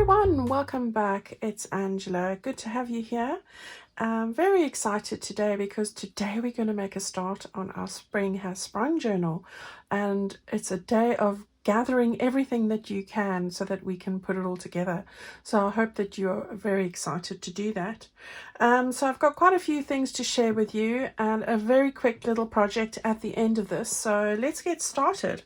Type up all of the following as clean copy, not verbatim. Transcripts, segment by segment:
everyone, welcome back. It's Angela. Good to have you here. I'm very excited today because today we're going to make a start on our Spring Has Sprung journal, and it's a day of gathering everything that you can so that we can put it all together. So I hope that you're very excited to do that. So I've got quite a few things to share with you and a very quick little project at the end of this. So let's get started.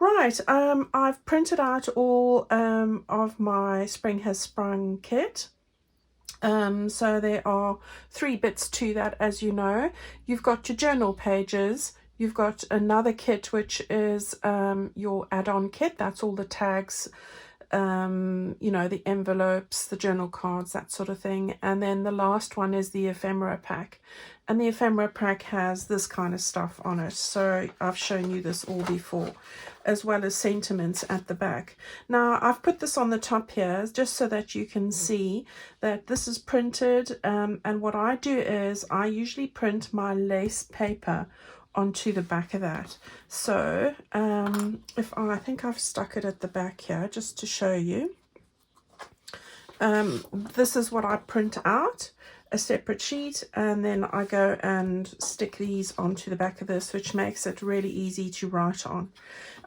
Right, I've printed out all of my Spring Has Sprung kit. So there are 3 bits to that, as you know. You've got your journal pages, you've got another kit which is your add-on kit. That's all the tags, the envelopes, the journal cards, that sort of thing. And then the last one is the ephemera pack. And the ephemera pack has this kind of stuff on it. So I've shown you this all before, as well as sentiments at the back. Now I've put this on the top here just so that you can see that this is printed. And what I do is I usually print my lace paper onto the back of that. So I think I've stuck it at the back here just to show you. This is what I print out, a separate sheet, and then I go and stick these onto the back of this, which makes it really easy to write on.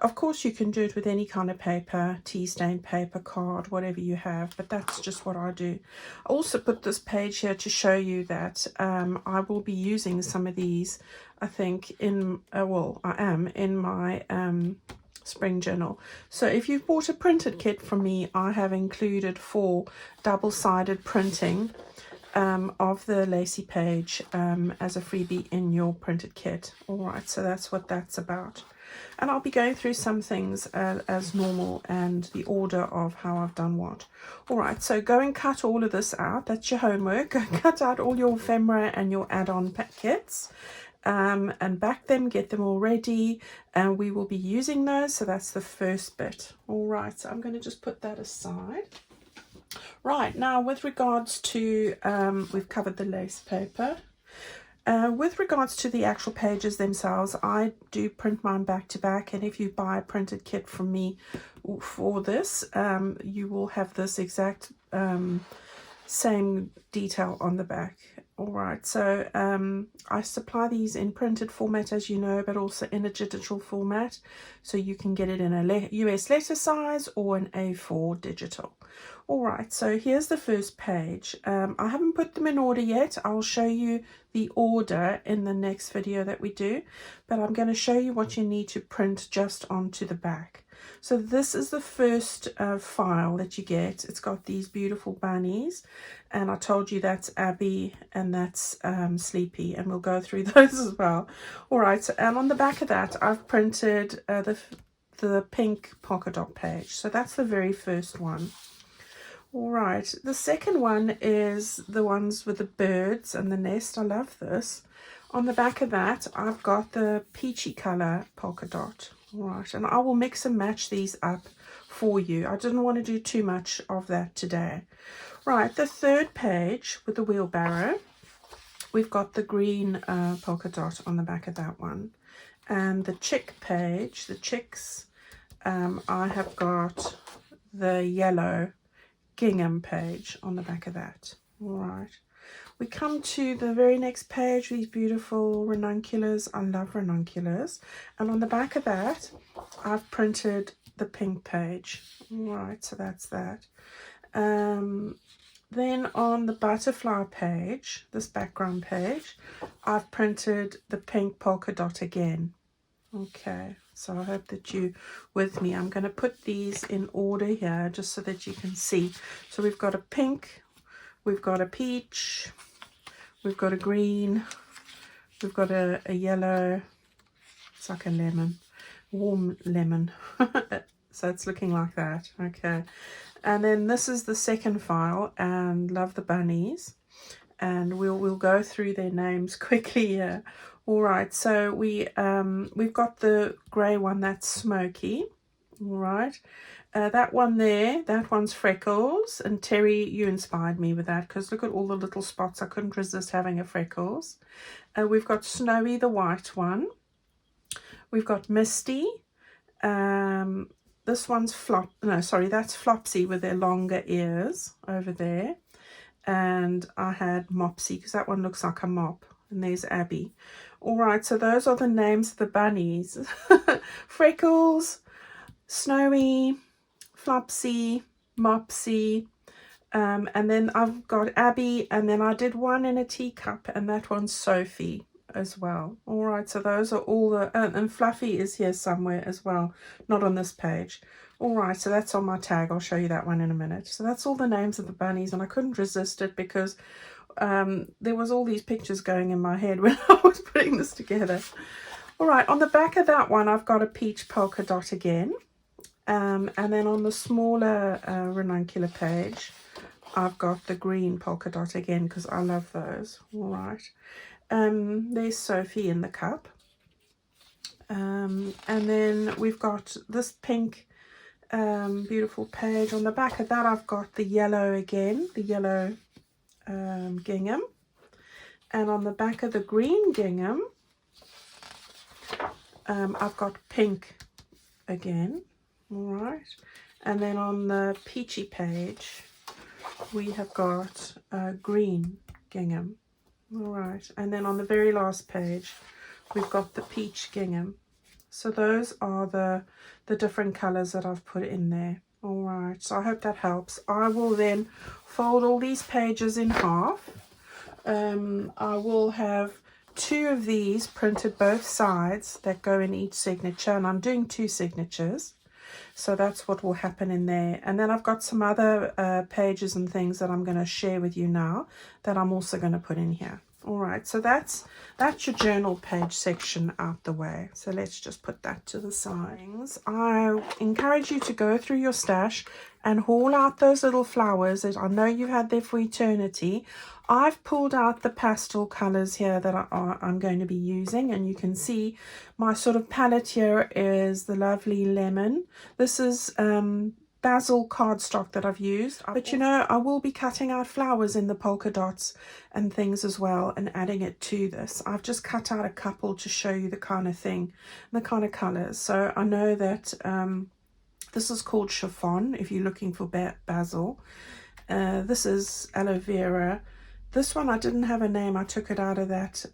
Of course you can do it with any kind of paper, tea stain paper, card, whatever you have, but that's just what I do. I also put this page here to show you that I will be using some of these, I think, I am in my spring journal. So if you've bought a printed kit from me, I have included 4 double-sided printing of the lacy page as a freebie in your printed kit. All right, so that's what that's about. And I'll be going through some things as normal and the order of how I've done what. All right, so go and cut all of this out. That's your homework. Go cut out all your ephemera and your add-on kits. And back them, get them all ready, and we will be using those. So that's the first bit. All right, so I'm going to just put that aside. Right, now with regards to, we've covered the lace paper. With regards to the actual pages themselves, I do print mine back to back, and if you buy a printed kit from me for this, you will have this exact same detail on the back. All right, so I supply these in printed format, as you know, but also in a digital format, so you can get it in a US letter size or an A4 digital. All right, so here's the first page. I haven't put them in order yet. I'll show you the order in the next video that we do, but I'm going to show you what you need to print just onto the back. So this is the first file that you get. It's got these beautiful bunnies, and I told you that's Abby and that's Sleepy, and we'll go through those as well. All right, so, and on the back of that, I've printed the pink polka dot page. So that's the very first one. All right, the second one is the ones with the birds and the nest. I love this. On the back of that, I've got the peachy color polka dot. All right, and I will mix and match these up for you. I didn't want to do too much of that today. Right, the third page with the wheelbarrow, we've got the green polka dot on the back of that one. And the chick page, the chicks, I have got the yellow gingham page on the back of that. All right, we come to the very next page, these beautiful ranunculus. I love ranunculus. And on the back of that, I've printed the pink page. All right, so that's that. Then on the butterfly page, this background page, I've printed the pink polka dot again. Okay, so I hope that you're with me. I'm going to put these in order here just so that you can see. So we've got a pink, we've got a peach, we've got a green, we've got a yellow. It's like a lemon, warm lemon. So it's looking like that. Okay, and then this is the second file, and love the bunnies, and we'll go through their names quickly here. All right, so we've got the grey one, that's Smoky. All right, that one there, that one's Freckles, and Terry, you inspired me with that because look at all the little spots. I couldn't resist having a Freckles. We've got Snowy, the white one. We've got Misty, This one's that's Flopsy with their longer ears over there. And I had Mopsy because that one looks like a mop. And there's Abby. All right, so those are the names of the bunnies. Freckles, Snowy, Flopsy, Mopsy, and then I've got Abby, and then I did one in a teacup, and that one's Sophie as well. All right, so those are all the, and Fluffy is here somewhere as well, not on this page. All right, so that's on my tag. I'll show you that one in a minute. So that's all the names of the bunnies, and I couldn't resist it because there was all these pictures going in my head when I was putting this together. All right, on the back of that one, I've got a peach polka dot again. And then on the smaller ranuncular page, I've got the green polka dot again because I love those. All right. There's Sophie in the cup. And then we've got this pink beautiful page. On the back of that, I've got the yellow again, the yellow gingham. And on the back of the green gingham, I've got pink again. All right, and then on the peachy page we have got green gingham. All right, and then on the very last page we've got the peach gingham. So those are the different colors that I've put in there. All right, so I hope that helps. I will then fold all these pages in half. I will have 2 of these printed both sides that go in each signature, and I'm doing 2 signatures. So that's what will happen in there. And then I've got some other pages and things that I'm going to share with you now that I'm also going to put in here. All right, so that's your journal page section out the way. So let's just put that to the side. I encourage you to go through your stash and haul out those little flowers that I know you've had there for eternity. I've pulled out the pastel colors here that I'm going to be using, and you can see my sort of palette here is the lovely lemon. This is basil cardstock that I've used, but you know, I will be cutting out flowers in the polka dots and things as well and adding it to this. I've just cut out a couple to show you the kind of thing, the kind of colors. So I know that this is called chiffon if you're looking for basil. This is aloe vera. This one I didn't have a name. I took it out of that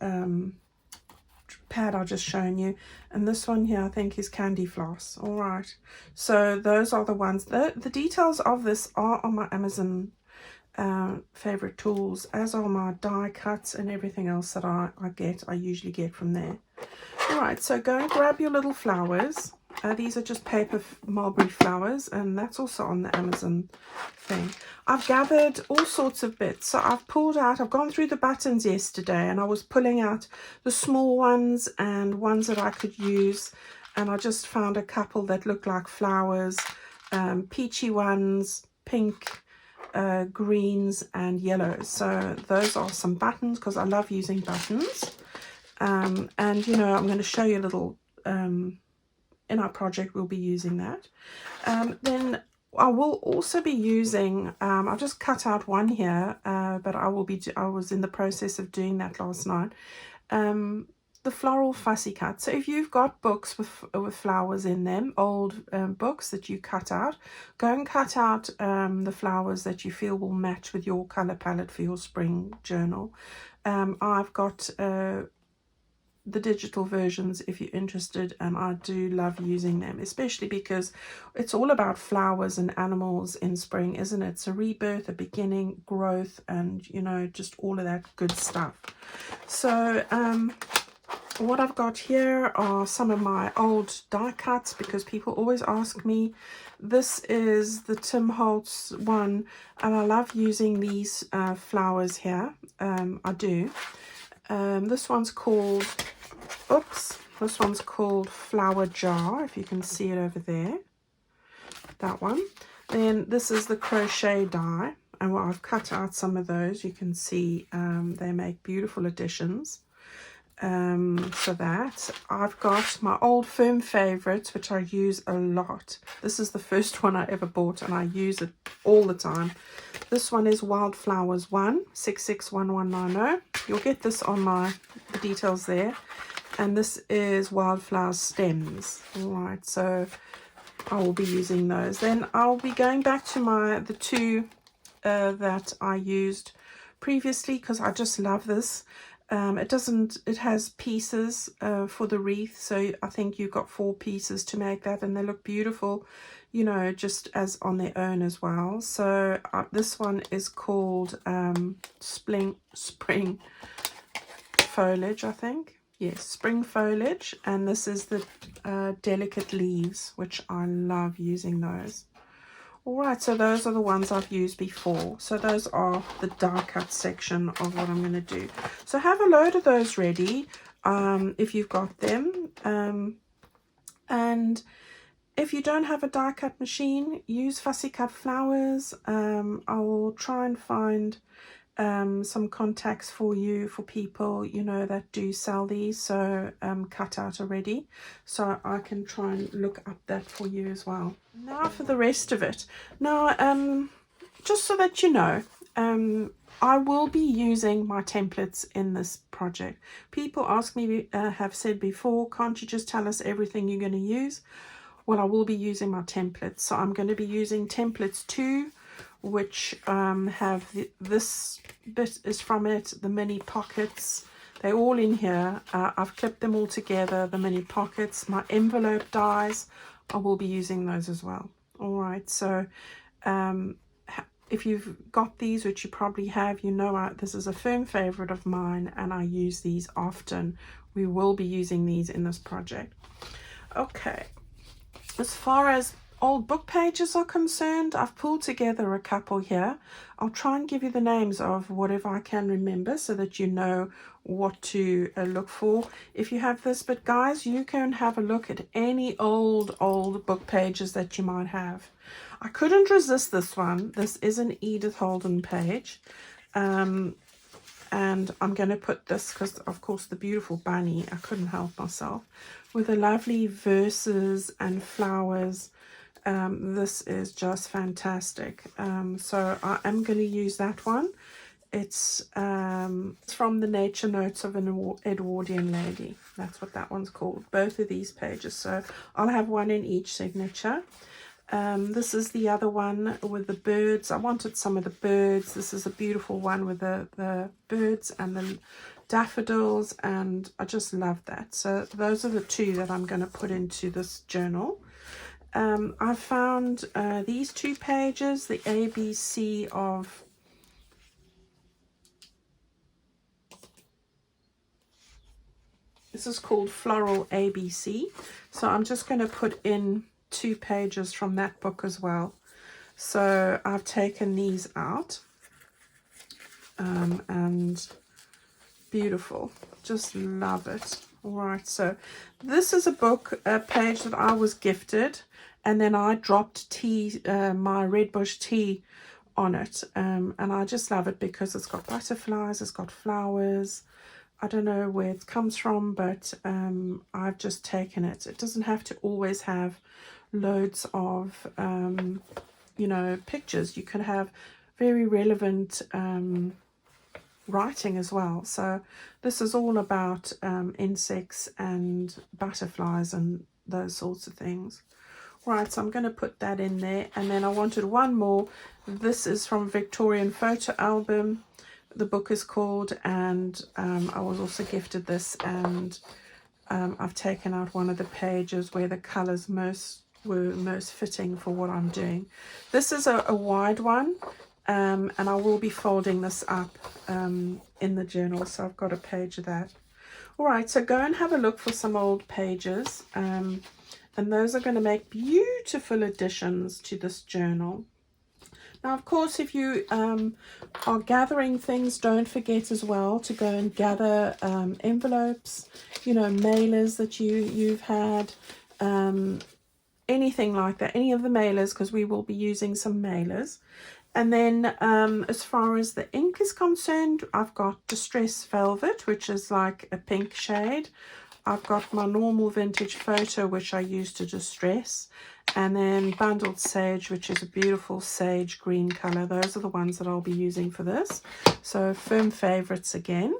pad I've just shown you. And this one here I think is candy floss. All right, so those are the ones. The details of this are on my Amazon favorite tools, as are my die cuts and everything else that I usually get from there. All right, so go and grab your little flowers. These are just paper mulberry flowers, and that's also on the Amazon thing. I've gathered all sorts of bits. So I've gone through the buttons yesterday, and I was pulling out the small ones and ones that I could use, and I just found a couple that look like flowers, peachy ones, pink, greens and yellows. So those are some buttons because I love using buttons. And you know, I'm going to show you a little in our project we'll be using that. Then I will also be using I've just cut out one here, but I was in the process of doing that last night, the floral fussy cut. So if you've got books with flowers in them, old books that you cut out, go and cut out the flowers that you feel will match with your color palette for your spring journal. I've got the digital versions if you're interested, and I do love using them, especially because it's all about flowers and animals in spring, isn't it? It's a rebirth, a beginning, growth, and you know, just all of that good stuff. So what I've got here are some of my old die cuts because people always ask me. This is the Tim Holtz one, and I love using these flowers here. I do. This one's called, this one's called Flower Jar, if you can see it over there, that one. Then this is the crochet die, and I've cut out some of those. You can see they make beautiful additions. So that I've got my old firm favorites, which I use a lot. This is the first one I ever bought, and I use it all the time. This one is Wildflowers 1 661190. You'll get this on the details there. And this is Wildflower Stems. All right, so I will be using those. Then I'll be going back to the two that I used previously, because I just love this. It has pieces for the wreath, so I think you've got 4 pieces to make that, and they look beautiful, you know, just as on their own as well. So this one is called Spring Foliage, I think. Yes, Spring Foliage, and this is the Delicate Leaves, which I love using those. Alright, so those are the ones I've used before. So those are the die cut section of what I'm going to do. So have a load of those ready if you've got them. And if you don't have a die cut machine, use Fussy Cut flowers. I will try and find some contacts for you, for people, you know, that do sell these, so cut out already, so I can try and look up that for you as well. Now for the rest of it. Now just so that you know, I will be using my templates in this project. People ask me, have said before, can't you just tell us everything you're going to use? Well, I will be using my templates, so I'm going to be using templates 2, which have this bit is from it, the mini pockets, they're all in here. I've clipped them all together, the mini pockets, my envelope dies, I will be using those as well. All right, so if you've got these, which you probably have, you know this is a firm favorite of mine, and I use these often. We will be using these in this project. Okay, as far as old book pages are concerned, I've pulled together a couple here. I'll try and give you the names of whatever I can remember so that you know what to look for if you have this. But guys, you can have a look at any old book pages that you might have. I couldn't resist this one. This is an Edith Holden page. And I'm going to put this, because of course the beautiful bunny, I couldn't help myself, with the lovely verses and flowers. This is just fantastic. So I am going to use that one. It's from the Nature Notes of an Edwardian Lady. That's what that one's called. Both of these pages. So I'll have one in each signature. This is the other one with the birds. I wanted some of the birds. This is a beautiful one with the birds and the daffodils, and I just love that. So those are the 2 that I'm going to put into this journal. I found these 2 pages, the ABC of this is called Floral ABC. So I'm just going to put in 2 pages from that book as well. So I've taken these out, and beautiful, just love it. All right, so this is a page that I was gifted, and then I dropped my red bush tea on it, and I just love it because it's got butterflies, it's got flowers. I don't know where it comes from, but I've just taken it. It doesn't have to always have loads of you know, pictures. You can have very relevant writing as well. So this is all about insects and butterflies and those sorts of things. Right, so I'm going to put that in there, and then I wanted one more. This is from Victorian Photo Album. The book is called, and I was also gifted this, and I've taken out one of the pages where the colors were most fitting for what I'm doing. This is a wide one, and I will be folding this up in the journal, so I've got a page of that. All right, so go and have a look for some old pages, and those are going to make beautiful additions to this journal. Now, of course, if you are gathering things, don't forget as well to go and gather envelopes, you know, mailers that you've had, anything like that, any of the mailers, because we will be using some mailers. And then as far as the ink is concerned, I've got Distress Velvet, which is like a pink shade. I've got my normal Vintage Photo, which I use to distress. And then Bundled Sage, which is a beautiful sage green color. Those are the ones that I'll be using for this. So firm favorites again.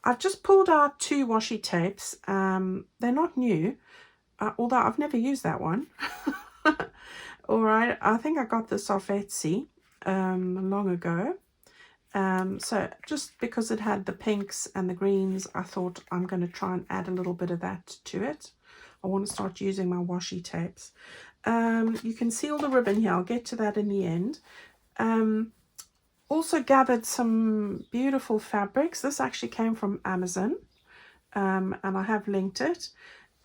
I've just pulled out 2 washi tapes. They're not new, although I've never used that one. All right, I think I got this off Etsy long ago. So just because it had the pinks and the greens, I thought I'm going to try and add a little bit of that to it. I want to start using my washi tapes. You can see all the ribbon here. I'll get to that in the end. Also gathered some beautiful fabrics. This actually came from Amazon, and I have linked it.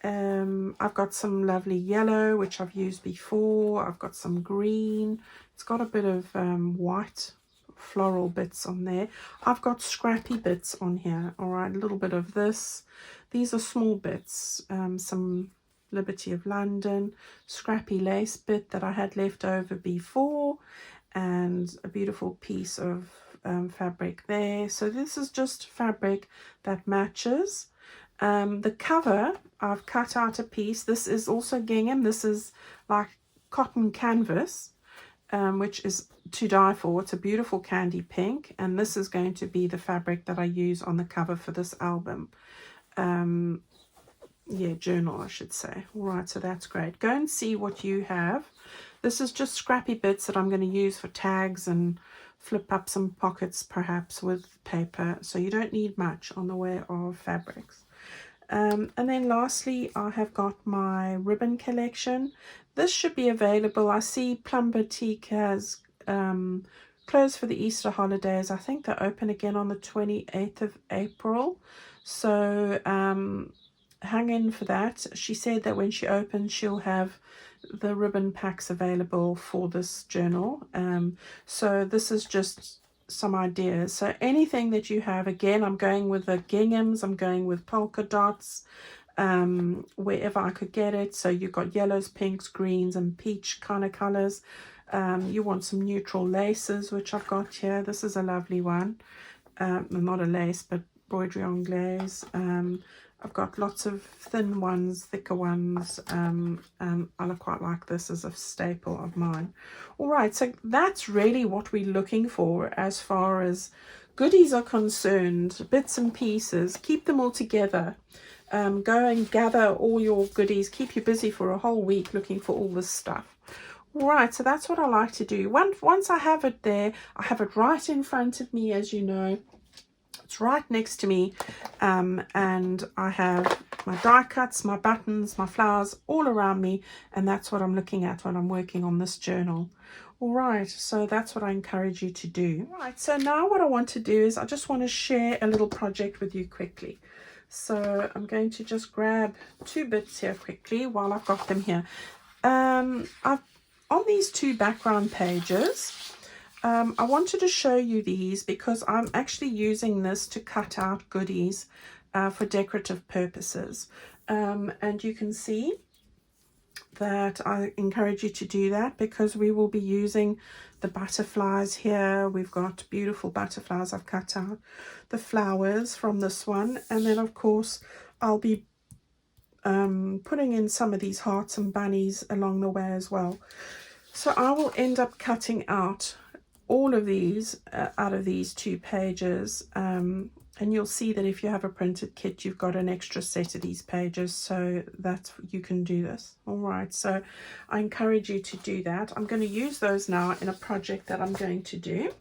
I've got some lovely yellow, which I've used before. I've got some green. It's got a bit of white floral bits on there. I've got scrappy bits on here. All right, a little bit of this. These are small bits. Some Liberty of London, scrappy lace bit that I had left over before, and a beautiful piece of fabric there. So this is just fabric that matches. The cover, I've cut out a piece. This is also gingham. This is like cotton canvas, which is to die for. It's a beautiful candy pink, and this is going to be the fabric that I use on the cover for this album. Yeah, journal, I should say. All right, so that's great. Go and see what you have. This is just scrappy bits that I'm going to use for tags and flip up some pockets perhaps with paper. So you don't need much on the way of fabrics. And then lastly, I have got my ribbon collection. This should be available. I see Plum Boutique has closed for the Easter holidays. I think they're open again on the 28th of April. So hang in for that. She said that when she opens, she'll have the ribbon packs available for this journal. So this is just some ideas. So anything that you have, again, I'm going with the ginghams, I'm going with polka dots, wherever I could get it. So you've got yellows, pinks, greens, and peach kind of colors. You want some neutral laces, which I've got here. This is a lovely one. Not a lace, but embroidery anglaise. I've got lots of thin ones, thicker ones, and I quite like this as a staple of mine. All right, so that's really what we're looking for as far as goodies are concerned, bits and pieces. Keep them all together. Go and gather all your goodies. Keep you busy for a whole week looking for all this stuff. All right, so that's what I like to do. Once I have it there, I have it right in front of me, as you know. It's right next to me, and I have my die cuts, my buttons, my flowers all around me, and that's what I'm looking at when I'm working on this journal. All right, so that's what I encourage you to do. All right, so now what I want to do is I just want to share a little project with you quickly. So I'm going to just grab two bits here quickly while I've got them here. On these two background pages, I wanted to show you these because I'm actually using this to cut out goodies for decorative purposes. And you can see that I encourage you to do that because we will be using the butterflies here. We've got beautiful butterflies. I've cut out the flowers from this one. And then, of course, I'll be putting in some of these hearts and bunnies along the way as well. So I will end up cutting out all of these out of these two pages, and you'll see that if you have a printed kit, you've got an extra set of these pages so that you can do this. All right, so I encourage you to do that. I'm going to use those now in a project that I'm going to do.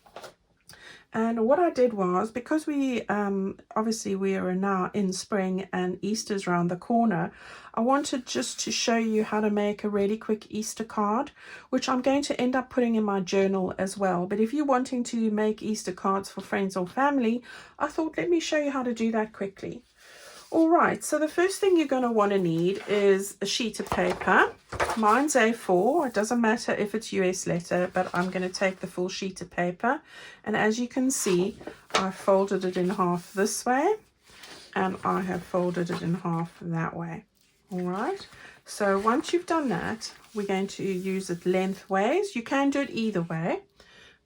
And what I did was, because we obviously we are now in spring and Easter's around the corner, I wanted just to show you how to make a really quick Easter card, which I'm going to end up putting in my journal as well. But if you're wanting to make Easter cards for friends or family, I thought, let me show you how to do that quickly. All right, so the first thing you're going to want to need is a sheet of paper. Mine's A4. It doesn't matter if it's US letter, but I'm going to take the full sheet of paper. And as you can see, I folded it in half this way, and I have folded it in half that way. All right, so once you've done that, we're going to use it lengthways. You can do it either way.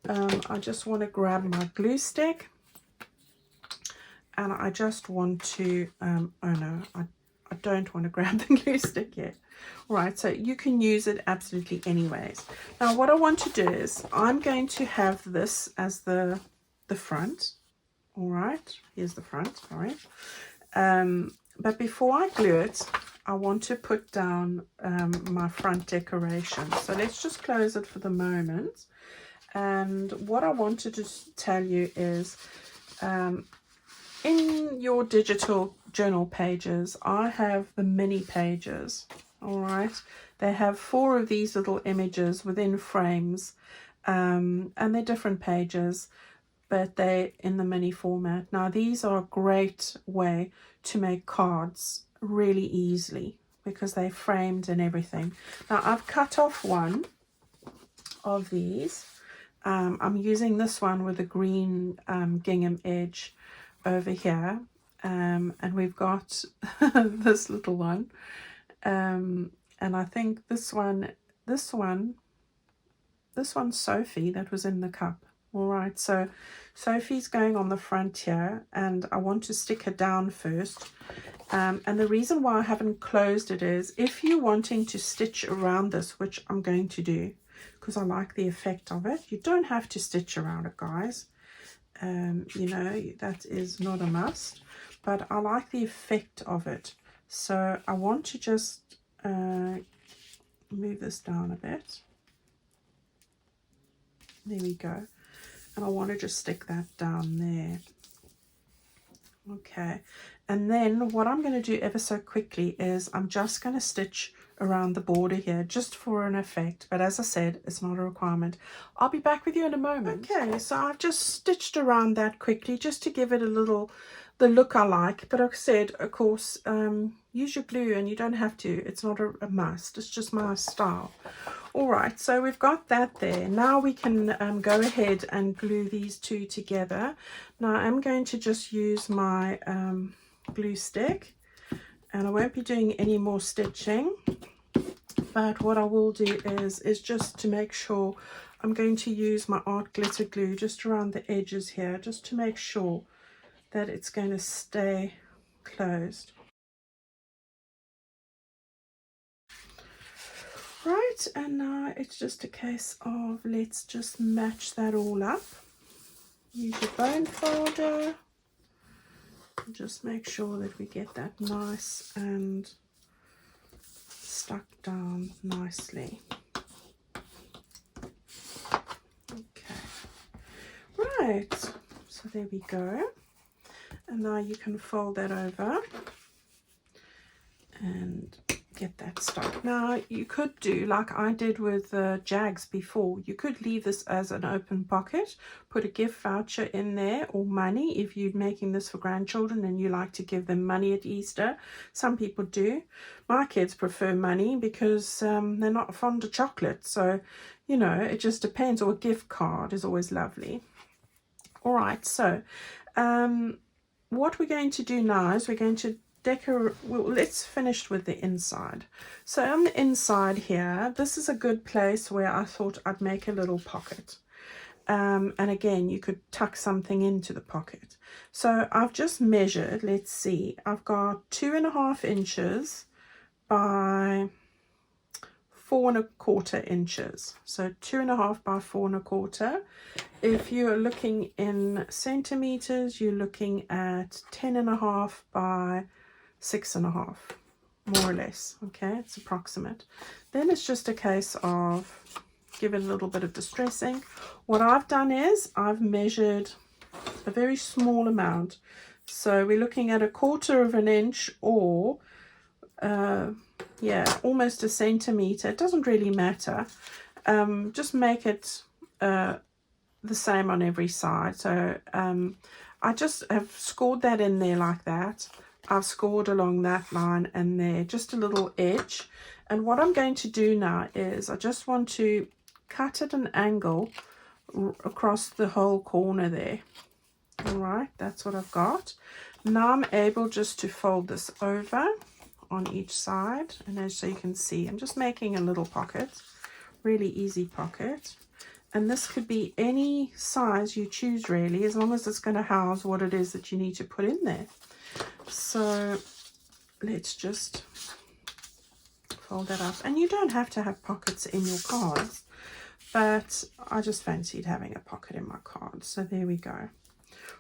I just want to grab my glue stick. And I just want to, oh no, I don't want to grab the glue stick yet. All right, so you can use it absolutely anyways. Now what I want to do is, I'm going to have this as the front. All right, here's the front, sorry. But before I glue it, I want to put down my front decoration. So let's just close it for the moment. And what I wanted to tell you is, in your digital journal pages, I have the mini pages. All right, they have 4 of these little images within frames, and they're different pages, but they're in the mini format. Now these are a great way to make cards really easily because they're framed and everything. Now I've cut off one of these. I'm using this one with a green gingham edge over here, and we've got this little one, and I think this one's Sophie that was in the cup. All right, so Sophie's going on the front here, and I want to stick her down first. And the reason why I haven't closed it is, if you're wanting to stitch around this, which I'm going to do because I like the effect of it, you don't have to stitch around it, guys. You know, that is not a must, but I like the effect of it. So I want to just move this down a bit. There we go. And I want to just stick that down there. Okay, and then what I'm going to do ever so quickly is I'm just going to stitch around the border here just for an effect, but as I said, it's not a requirement. I'll be back with you in a moment. Okay, so I've just stitched around that quickly just to give it a little, the look I like, but like I said, of course, use your glue, and you don't have to, it's not a must, it's just my style. All right, so we've got that there. Now we can go ahead and glue these two together. Now I'm going to just use my glue stick, and I won't be doing any more stitching, but what I will do is just to make sure, I'm going to use my art glitter glue just around the edges here, just to make sure that it's going to stay closed. Right, and now it's just a case of, let's just match that all up. Use your bone folder. Just make sure that we get that nice and stuck down nicely. Okay, right, so there we go. And now you can fold that over and get that stuck. Now you could do like I did with Jags before. You could leave this as an open pocket, put a gift voucher in there, or money if you're making this for grandchildren and you like to give them money at Easter. Some people do. My kids prefer money because they're not fond of chocolate, so you know, it just depends. Or a gift card is always lovely. All right, so what we're going to do now is we're going to decorate. Well, let's finish with the inside. So on the inside here, this is a good place where I thought I'd make a little pocket, and again you could tuck something into the pocket. So I've just measured, let's see, I've got 2.5 inches by 4.25 inches, so 2.5 by 4.25. If you're looking in centimeters, you're looking at 10.5 by 6.5, more or less. Okay, it's approximate. Then it's just a case of give it a little bit of distressing. What I've done is I've measured a very small amount, so we're looking at 1/4 inch, or yeah, almost a centimeter. It doesn't really matter. Just make it the same on every side. So I just have scored that in there like that. I've scored along that line and there, just a little edge. And what I'm going to do now is I just want to cut at an angle across the whole corner there. All right, that's what I've got. Now I'm able just to fold this over on each side, and as so you can see, I'm just making a little pocket, really easy pocket. And this could be any size you choose really, as long as it's going to house what it is that you need to put in there. So let's just fold that up, and you don't have to have pockets in your cards, but I just fancied having a pocket in my card. So there we go.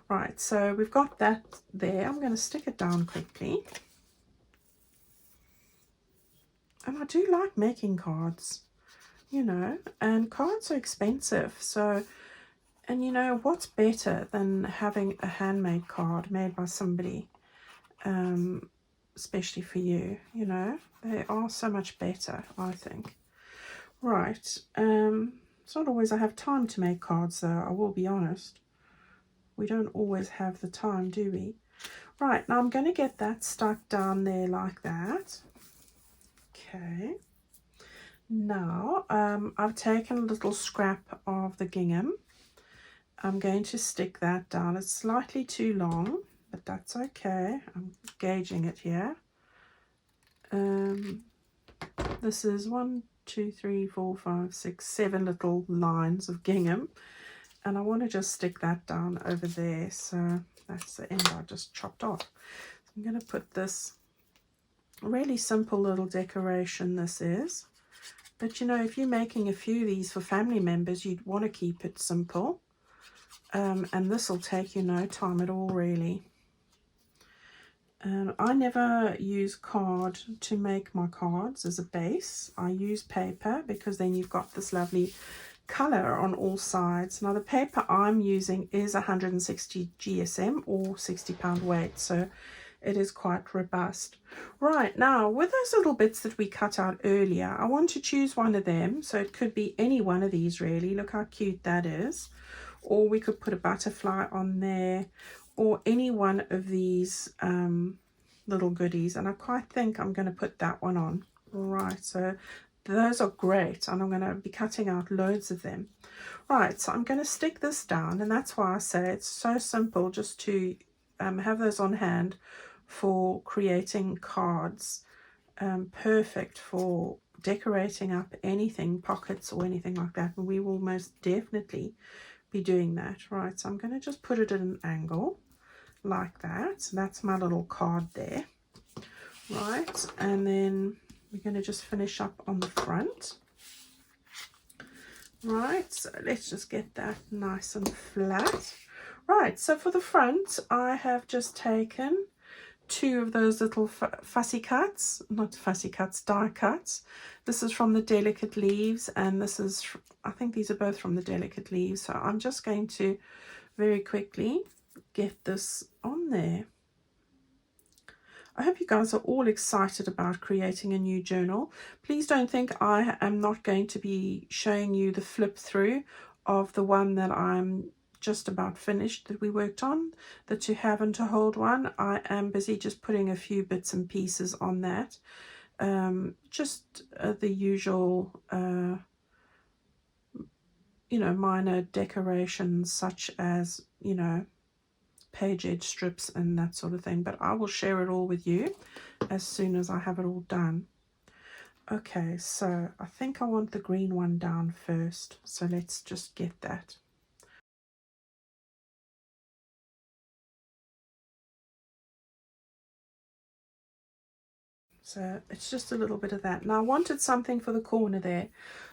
Right, so we've got that there. I'm going to stick it down quickly. And I do like making cards, you know, and cards are expensive. So, and you know, what's better than having a handmade card made by somebody, especially for you, you know, they are so much better, I think. Right, it's not always I have time to make cards though, I will be honest. We don't always have the time, do we? Right, now I'm going to get that stuck down there like that. Okay. Now, I've taken a little scrap of the gingham. I'm going to stick that down. It's slightly too long, but that's okay. I'm gauging it here. This is 1, 2, 3, 4, 5, 6, 7 little lines of gingham. And I want to just stick that down over there. So that's the end I just chopped off. So I'm going to put this really simple little decoration this is. But you know, if you're making a few of these for family members, you'd want to keep it simple. And this will take you no time at all, really. I never use card to make my cards as a base. I use paper because then you've got this lovely color on all sides. Now the paper I'm using is 160 GSM or 60 pound weight, so it is quite robust. Right, now with those little bits that we cut out earlier, I want to choose one of them. So it could be any one of these really. Look how cute that is. Or we could put a butterfly on there, or any one of these little goodies. And I quite think I'm going to put that one on. All right, so those are great, and I'm going to be cutting out loads of them. Right, so I'm going to stick this down, and that's why I say it's so simple just to have those on hand for creating cards. Perfect for decorating up anything, pockets or anything like that, and we will most definitely be doing that. Right, so I'm going to just put it at an angle like that. So that's my little card there. Right, and then we're going to just finish up on the front. Right, so let's just get that nice and flat. Right, so for the front, I have just taken 2 of those little fussy cuts, not fussy cuts, die cuts. This is from the Delicate Leaves, and this is, I think these are both from the Delicate Leaves. So I'm just going to very quickly get this on there. I hope you guys are all excited about creating a new journal. Please don't think I am not going to be showing you the flip through of the one that I'm just about finished that we worked on, the to have and to hold one. I am busy just putting a few bits and pieces on that. Just the usual, you know, minor decorations such as, you know, page edge strips and that sort of thing, but I will share it all with you as soon as I have it all done. Okay, so I think I want the green one down first, so let's just get that. So it's just a little bit of that. Now I wanted something for the corner there.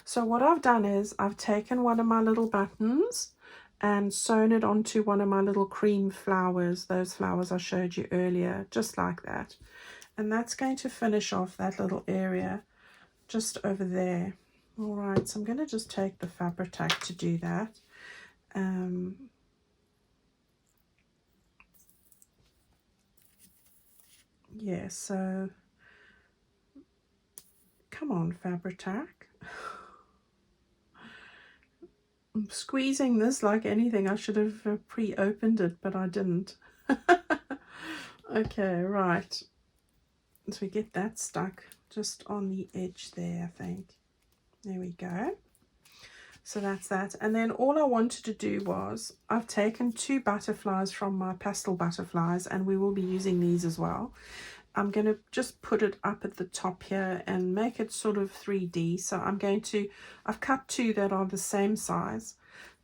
So what I've done is I've taken one of my little buttons and sewn it onto one of my little cream flowers, those flowers I showed you earlier, just like that. And that's going to finish off that little area just over there. All right, so I'm going to just take the Fabri-Tac to do that. Yeah, so come on, Fabri-Tac. I'm squeezing this like anything. I should have pre-opened it, but I didn't. Okay, right. So we get that stuck just on the edge there, I think. There we go. So that's that. And then all I wanted to do was, I've taken 2 butterflies from my Pastel Butterflies, and we will be using these as well. I'm going to just put it up at the top here and make it sort of 3D. So I've cut 2 that are the same size,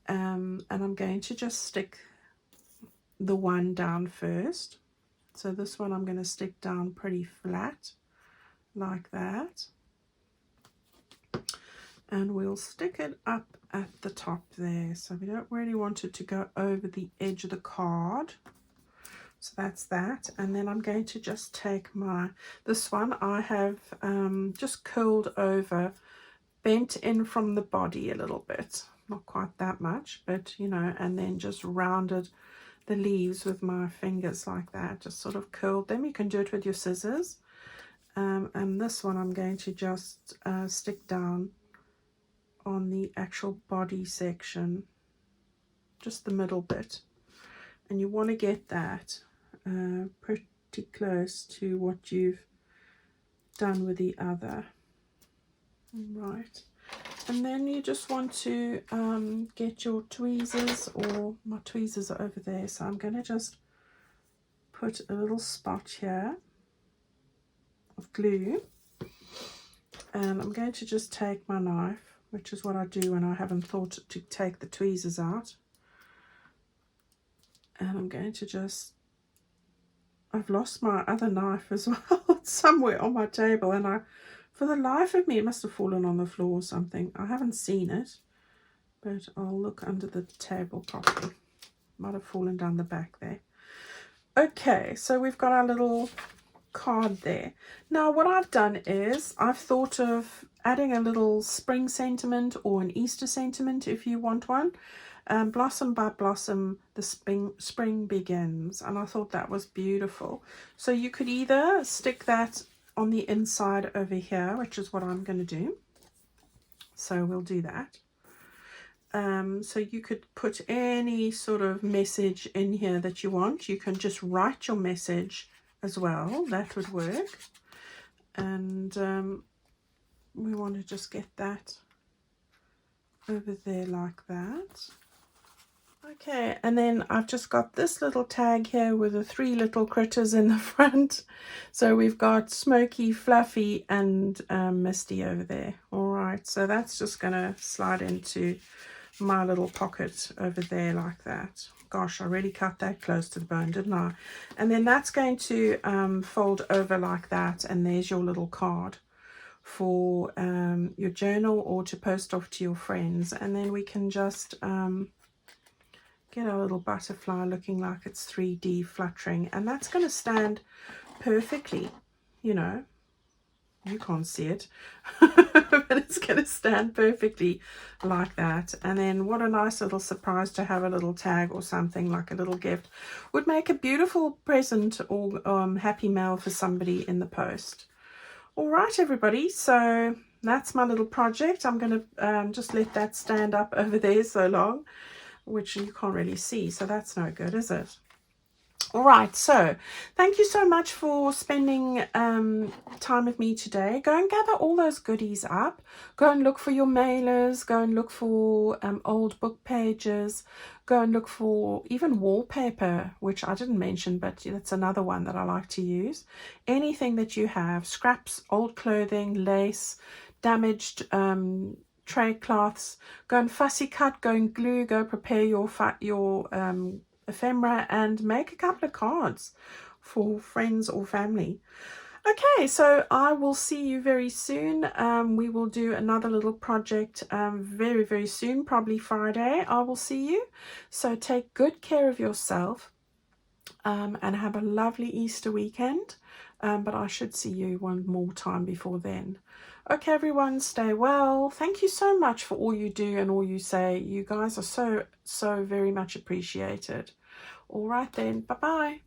and I'm going to just stick the one down first. So this one I'm going to stick down pretty flat like that. And we'll stick it up at the top there. So we don't really want it to go over the edge of the card. So that's that. And then I'm going to just take this one I have just curled over, bent in from the body a little bit, not quite that much, but you know, and then just rounded the leaves with my fingers like that, just sort of curled them. You can do it with your scissors. And this one I'm going to just stick down on the actual body section, just the middle bit, and you want to get that pretty close to what you've done with the other. Right, and then you just want to get your tweezers, or my tweezers are over there, so I'm going to just put a little spot here of glue, and I'm going to just take my knife, which is what I do when I haven't thought to take the tweezers out, and I'm going to just, I've lost my other knife as well. It's somewhere on my table, and for the life of me, it must have fallen on the floor or something. I haven't seen it, but I'll look under the table properly. Might have fallen down the back there. Okay, so we've got our little card there. Now what I've done is I've thought of adding a little spring sentiment or an Easter sentiment if you want one. Blossom by blossom the spring begins, and I thought that was beautiful. So you could either stick that on the inside over here, which is what I'm going to do. So we'll do that. So you could put any sort of message in here that you want. You can just write your message as well, that would work. And we want to just get that over there like that. Okay, and then I've just got this little tag here with the 3 little critters in the front. So we've got Smoky, Fluffy, and Misty over there. All right, so that's just going to slide into my little pocket over there like that. Gosh, I really cut that close to the bone, didn't I? And then that's going to fold over like that, and there's your little card for your journal or to post off to your friends. And then we can just get our little butterfly looking like it's 3D fluttering, and that's going to stand perfectly, you know. You can't see it, but it's going to stand perfectly like that. And then what a nice little surprise to have a little tag or something, like a little gift. Would make a beautiful present or happy mail for somebody in the post. All right, everybody, so that's my little project. I'm going to just let that stand up over there so long, which you can't really see, so that's no good, is it? All right, so thank you so much for spending time with me today. Go and gather all those goodies up. Go and look for your mailers. Go and look for old book pages. Go and look for even wallpaper, which I didn't mention, but that's another one that I like to use. Anything that you have, scraps, old clothing, lace, damaged tray cloths. Go and fussy cut, go and glue, go prepare your ephemera and make a couple of cards for friends or family. Okay, so I will see you very soon. We will do another little project very, very soon, probably Friday. I will see you. So take good care of yourself and have a lovely Easter weekend. But I should see you one more time before then. Okay, everyone, stay well. Thank you so much for all you do and all you say. You guys are so very much appreciated. All right then, bye-bye.